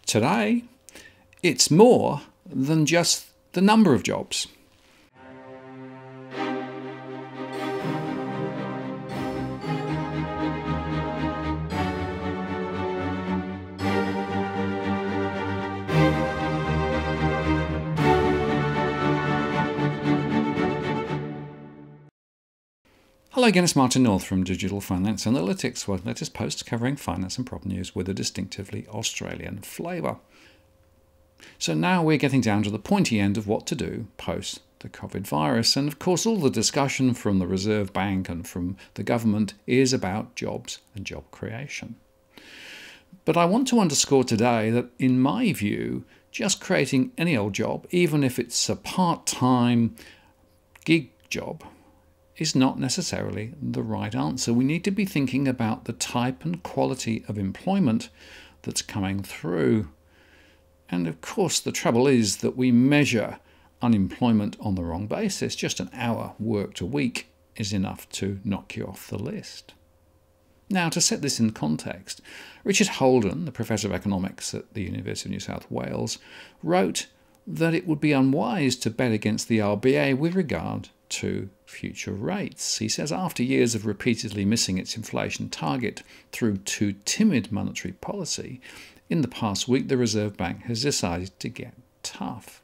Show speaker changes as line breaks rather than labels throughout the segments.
Today, it's more than just the number of jobs. Hello again, it's Martin North from Digital Finance Analytics, our latest post covering finance and prop news with a distinctively Australian flavour. So now we're getting down to the pointy end of what to do post the COVID virus, and of course all the discussion from the Reserve Bank and from the government is about jobs and job creation. But I want to underscore today that in my view, just creating any old job, even if it's a part-time gig job, is not necessarily the right answer. We need to be thinking about the type and quality of employment that's coming through. And of course, the trouble is that we measure unemployment on the wrong basis. Just an hour worked a week is enough to knock you off the list. Now, to set this in context, Richard Holden, the Professor of Economics at the University of New South Wales, wrote that it would be unwise to bet against the RBA with regard to future rates. He says after years of repeatedly missing its inflation target through too timid monetary policy, in the past week the Reserve Bank has decided to get tough.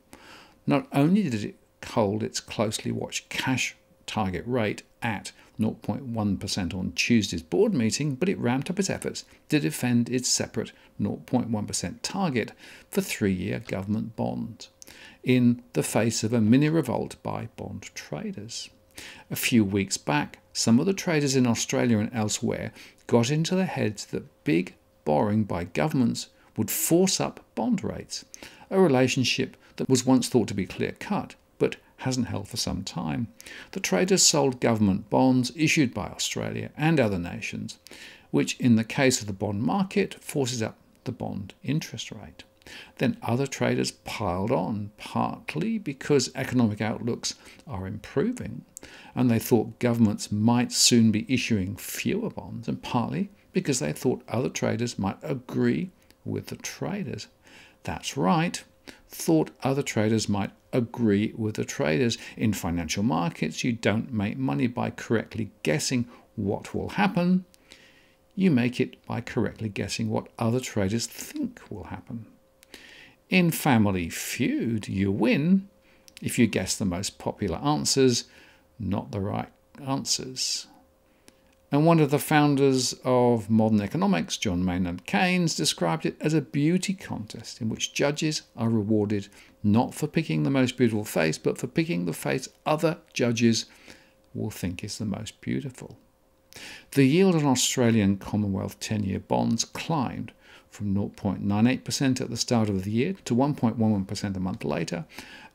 Not only did it hold its closely watched cash target rate at 0.1% on Tuesday's board meeting, but it ramped up its efforts to defend its separate 0.1% target for 3-year government bonds in the face of a mini revolt by bond traders. A few weeks back, some of the traders in Australia and elsewhere got into their heads that big borrowing by governments would force up bond rates, a relationship that was once thought to be clear-cut, but hasn't held for some time. The traders sold government bonds issued by Australia and other nations, which in the case of the bond market forces up the bond interest rate. Then other traders piled on, partly because economic outlooks are improving and they thought governments might soon be issuing fewer bonds, and partly because they thought other traders might agree with the traders. That's right, thought other traders might agree with the traders. In financial markets, you don't make money by correctly guessing what will happen. You make it by correctly guessing what other traders think will happen. In Family Feud, you win if you guess the most popular answers, not the right answers. And one of the founders of modern economics, John Maynard Keynes, described it as a beauty contest in which judges are rewarded not for picking the most beautiful face, but for picking the face other judges will think is the most beautiful. The yield on Australian Commonwealth 10-year bonds climbed from 0.98% at the start of the year to 1.11% a month later,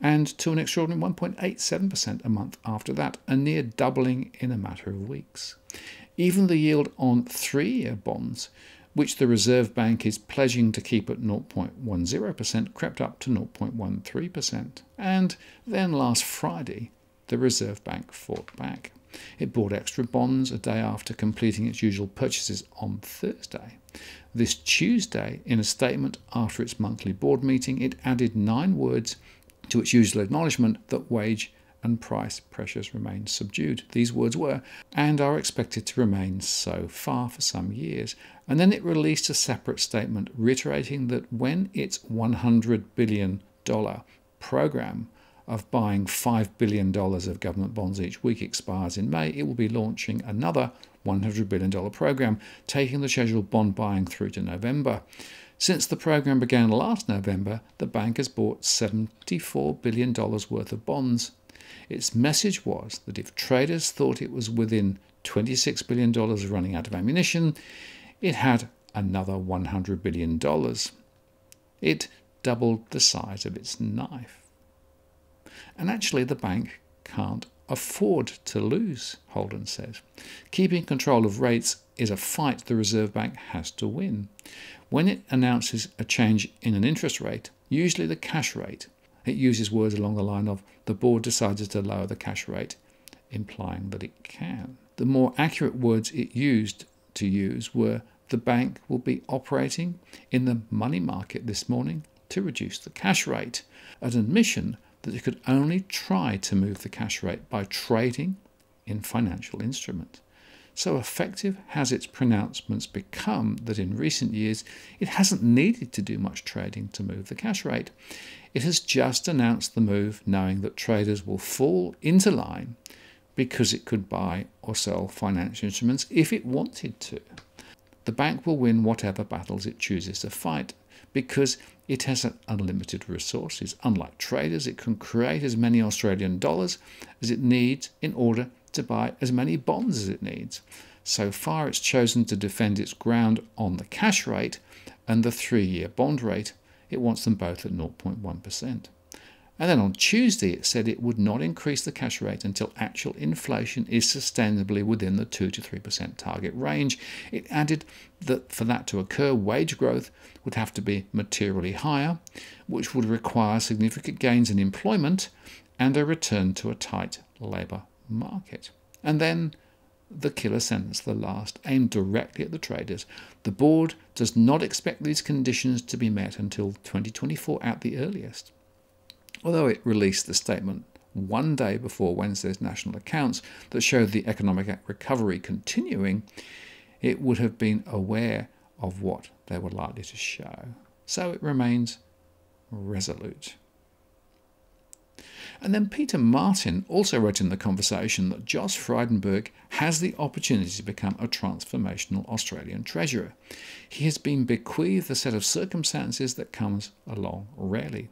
and to an extraordinary 1.87% a month after that, a near doubling in a matter of weeks. Even the yield on 3-year bonds, which the Reserve Bank is pledging to keep at 0.10%, crept up to 0.13%. And then last Friday, the Reserve Bank fought back. It bought extra bonds a day after completing its usual purchases on Thursday. This Tuesday, in a statement after its monthly board meeting, it added 9 words to its usual acknowledgement that wage and price pressures remain subdued. These words were, and are expected to remain so for some years. And then it released a separate statement reiterating that when its $100 billion program of buying $5 billion of government bonds each week expires in May, it will be launching another $100 billion program, taking the scheduled bond buying through to November. Since the program began last November, the bank has bought $74 billion worth of bonds. Its message was that if traders thought it was within $26 billion of running out of ammunition, it had another $100 billion. It doubled the size of its knife. And actually the bank can't afford to lose, Holden says. Keeping control of rates is a fight the Reserve Bank has to win. When it announces a change in an interest rate, usually the cash rate, it uses words along the line of the board decided to lower the cash rate, implying that it can. The more accurate words it used to use were the bank will be operating in the money market this morning to reduce the cash rate, an admission that it could only try to move the cash rate by trading in financial instruments. So effective has its pronouncements become that in recent years it hasn't needed to do much trading to move the cash rate. It has just announced the move knowing that traders will fall into line because it could buy or sell financial instruments if it wanted to. The bank will win whatever battles it chooses to fight because it has unlimited resources. Unlike traders, it can create as many Australian dollars as it needs in order to buy as many bonds as it needs. So far, it's chosen to defend its ground on the cash rate and the 3-year bond rate. It wants them both at 0.1%. And then on Tuesday, it said it would not increase the cash rate until actual inflation is sustainably within the 2 to 3% target range. It added that for that to occur, wage growth would have to be materially higher, which would require significant gains in employment and a return to a tight labour market. And then the killer sentence, the last, aimed directly at the traders. The board does not expect these conditions to be met until 2024 at the earliest. Although it released the statement one day before Wednesday's national accounts that showed the economic recovery continuing, it would have been aware of what they were likely to show. So it remains resolute. And then Peter Martin also wrote in the conversation that Jos Frydenberg has the opportunity to become a transformational Australian treasurer. He has been bequeathed a set of circumstances that comes along rarely.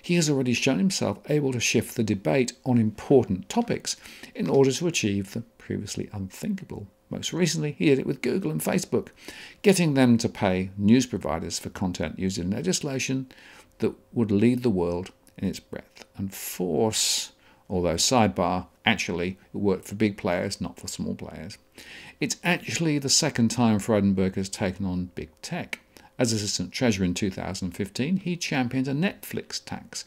He has already shown himself able to shift the debate on important topics in order to achieve the previously unthinkable. Most recently, he did it with Google and Facebook, getting them to pay news providers for content used in legislation that would lead the world in its breadth and force. Although, sidebar, actually it worked for big players, not for small players. It's actually the second time Frydenberg has taken on big tech. As Assistant Treasurer in 2015, he championed a Netflix tax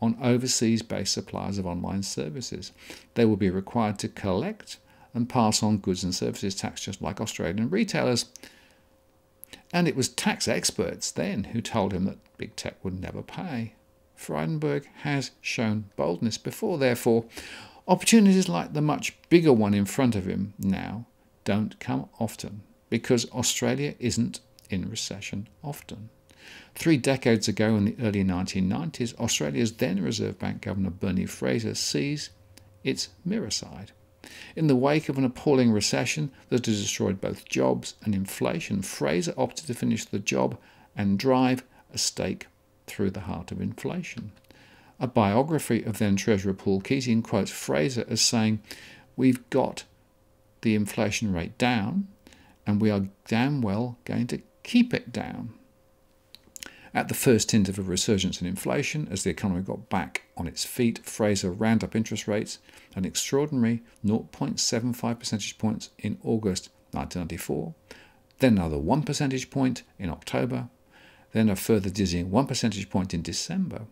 on overseas-based suppliers of online services. They will be required to collect and pass on goods and services tax just like Australian retailers. And it was tax experts then who told him that big tech would never pay. Frydenberg has shown boldness before, therefore. Opportunities like the much bigger one in front of him now don't come often because Australia isn't in recession often. 3 decades ago in the early 1990s, Australia's then Reserve Bank Governor Bernie Fraser sees its mirror side. In the wake of an appalling recession that has destroyed both jobs and inflation, Fraser opted to finish the job and drive a stake through the heart of inflation. A biography of then Treasurer Paul Keating quotes Fraser as saying, "We've got the inflation rate down and we are damn well going to keep it down." At the first hint of a resurgence in inflation, as the economy got back on its feet, Fraser ramped up interest rates an extraordinary 0.75 percentage points in August 1994, then another 1 percentage point in October, then a further dizzying 1 percentage point in December.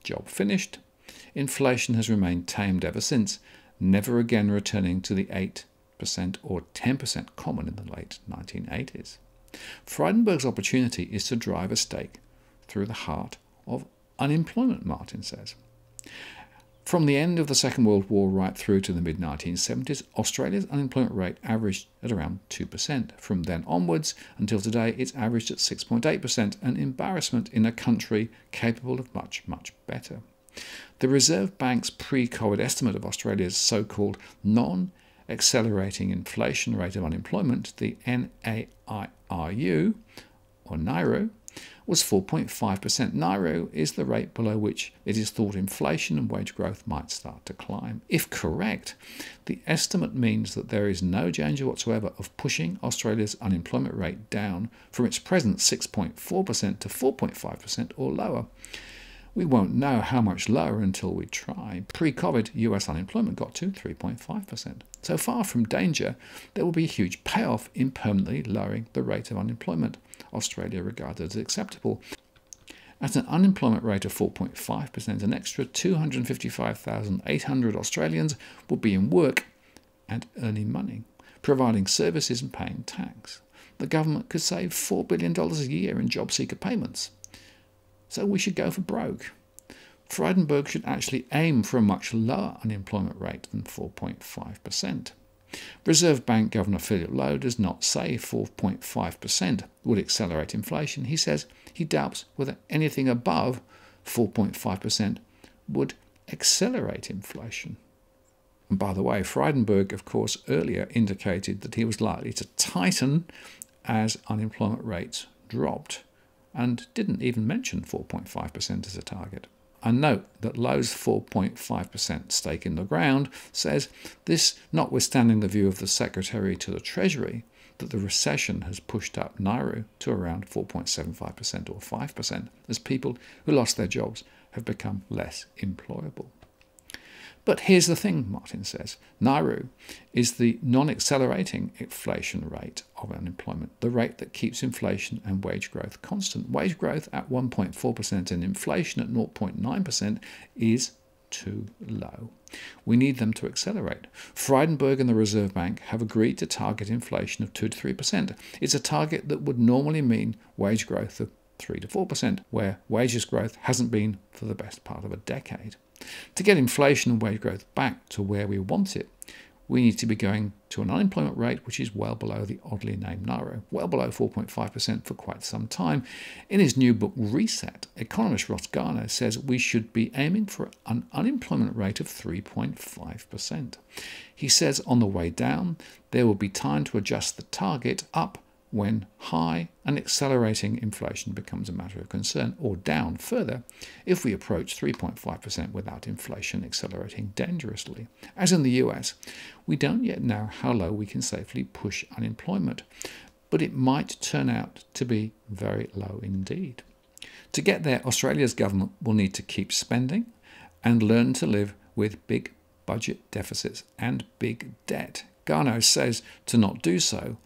Job finished. Inflation has remained tamed ever since, never again returning to the 8% or 10% common in the late 1980s. Frydenberg's opportunity is to drive a stake through the heart of unemployment, Martin says. From the end of the Second World War right through to the mid-1970s, Australia's unemployment rate averaged at around 2%. From then onwards until today, it's averaged at 6.8%, an embarrassment in a country capable of much, much better. The Reserve Bank's pre-COVID estimate of Australia's so-called non-accelerating inflation rate of unemployment, the NAIRU, or NAIRU, was 4.5%. NAIRU is the rate below which it is thought inflation and wage growth might start to climb. If correct, the estimate means that there is no danger whatsoever of pushing Australia's unemployment rate down from its present 6.4% to 4.5% or lower. We won't know how much lower until we try. Pre-COVID, US unemployment got to 3.5%. So far from danger, there will be a huge payoff in permanently lowering the rate of unemployment Australia regarded as acceptable. At an unemployment rate of 4.5%, an extra 255,800 Australians will be in work and earning money, providing services and paying tax. the government could save $4 billion a year in job seeker payments. So we should go for broke. Frydenberg should actually aim for a much lower unemployment rate than 4.5%. Reserve Bank Governor Philip Lowe does not say 4.5% would accelerate inflation. He says he doubts whether anything above 4.5% would accelerate inflation. And by the way, Frydenberg, of course, earlier indicated that he was likely to tighten as unemployment rates dropped, and didn't even mention 4.5% as a target. And note that Lowe's 4.5% stake in the ground says this notwithstanding the view of the Secretary to the Treasury that the recession has pushed up NAIRU to around 4.75% or 5% as people who lost their jobs have become less employable. But here's the thing, Martin says. NAIRU is the non-accelerating inflation rate of unemployment, the rate that keeps inflation and wage growth constant. Wage growth at 1.4% and inflation at 0.9% is too low. We need them to accelerate. Frydenberg and the Reserve Bank have agreed to target inflation of 2 to 3%. It's a target that would normally mean wage growth of 3 to 4%, where wages growth hasn't been for the best part of a decade. To get inflation and wage growth back to where we want it, we need to be going to an unemployment rate which is well below the oddly named NAIRU, well below 4.5% for quite some time. In his new book, Reset, economist Ross Garner says we should be aiming for an unemployment rate of 3.5%. He says on the way down, there will be time to adjust the target up when high and accelerating inflation becomes a matter of concern, or down further if we approach 3.5% without inflation accelerating dangerously. As in the US, we don't yet know how low we can safely push unemployment, but it might turn out to be very low indeed. To get there, Australia's government will need to keep spending and learn to live with big budget deficits and big debt. Garno says to not do so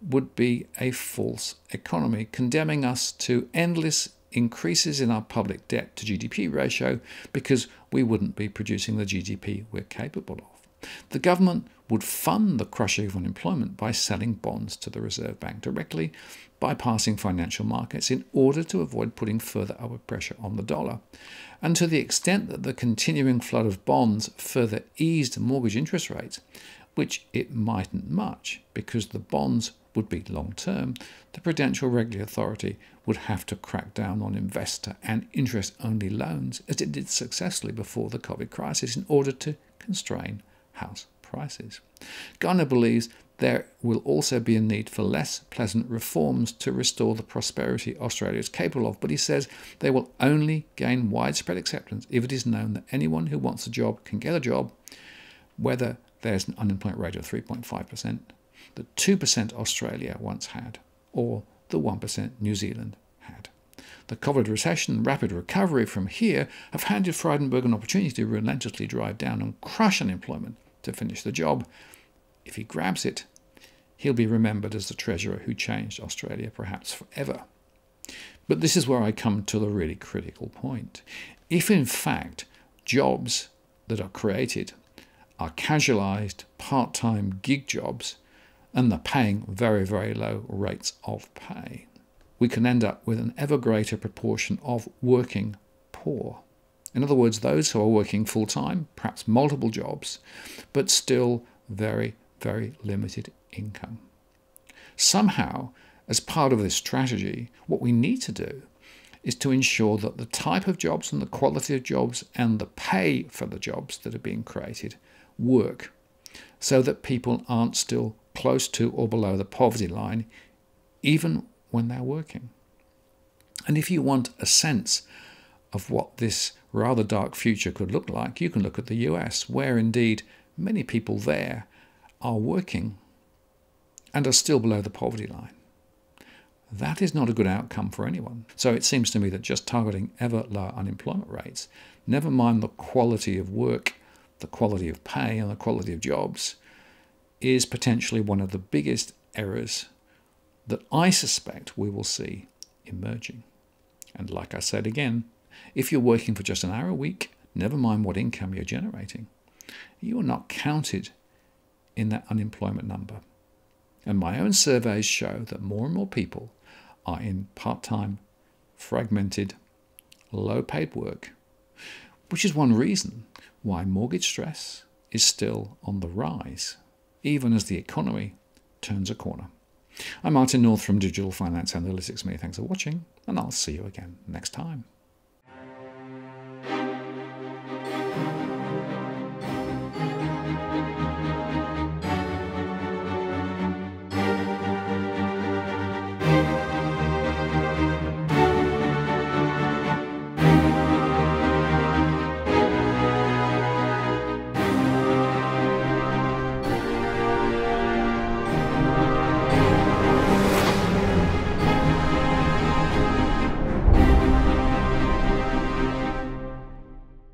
would be a false economy, condemning us to endless increases in our public debt to GDP ratio because we wouldn't be producing the GDP we're capable of. The government would fund the crushing of unemployment by selling bonds to the Reserve Bank directly, bypassing financial markets in order to avoid putting further upward pressure on the dollar. And to the extent that the continuing flood of bonds further eased mortgage interest rates, which it mightn't much because the bonds would be long-term, the Prudential Regulatory Authority would have to crack down on investor and interest-only loans, as it did successfully before the COVID crisis, in order to constrain house prices. Garner believes there will also be a need for less pleasant reforms to restore the prosperity Australia is capable of, but he says they will only gain widespread acceptance if it is known that anyone who wants a job can get a job, whether there's an unemployment rate of 3.5%, the 2% Australia once had, or the 1% New Zealand had. The COVID recession and rapid recovery from here have handed Frydenberg an opportunity to relentlessly drive down and crush unemployment to finish the job. If he grabs it, he'll be remembered as the treasurer who changed Australia perhaps forever. But this is where I come to the really critical point. If in fact jobs that are created are casualised part-time gig jobs, and they're paying very, very low rates of pay, we can end up with an ever greater proportion of working poor. In other words, those who are working full-time, perhaps multiple jobs, but still very, very limited income. Somehow, as part of this strategy, what we need to do is to ensure that the type of jobs and the quality of jobs and the pay for the jobs that are being created work, so that people aren't still close to or below the poverty line, even when they're working. And if you want a sense of what this rather dark future could look like, you can look at the US, where indeed many people there are working and are still below the poverty line. That is not a good outcome for anyone. So it seems to me that just targeting ever lower unemployment rates, never mind the quality of work, the quality of pay and the quality of jobs, is potentially one of the biggest errors that I suspect we will see emerging. And like I said again, if you're working for just an hour a week, never mind what income you're generating, you are not counted in that unemployment number. And my own surveys show that more and more people are in part-time, fragmented, low-paid work, which is one reason why mortgage stress is still on the rise, even as the economy turns a corner. I'm Martin North from Digital Finance Analytics. Many thanks for watching, and I'll see you again next time.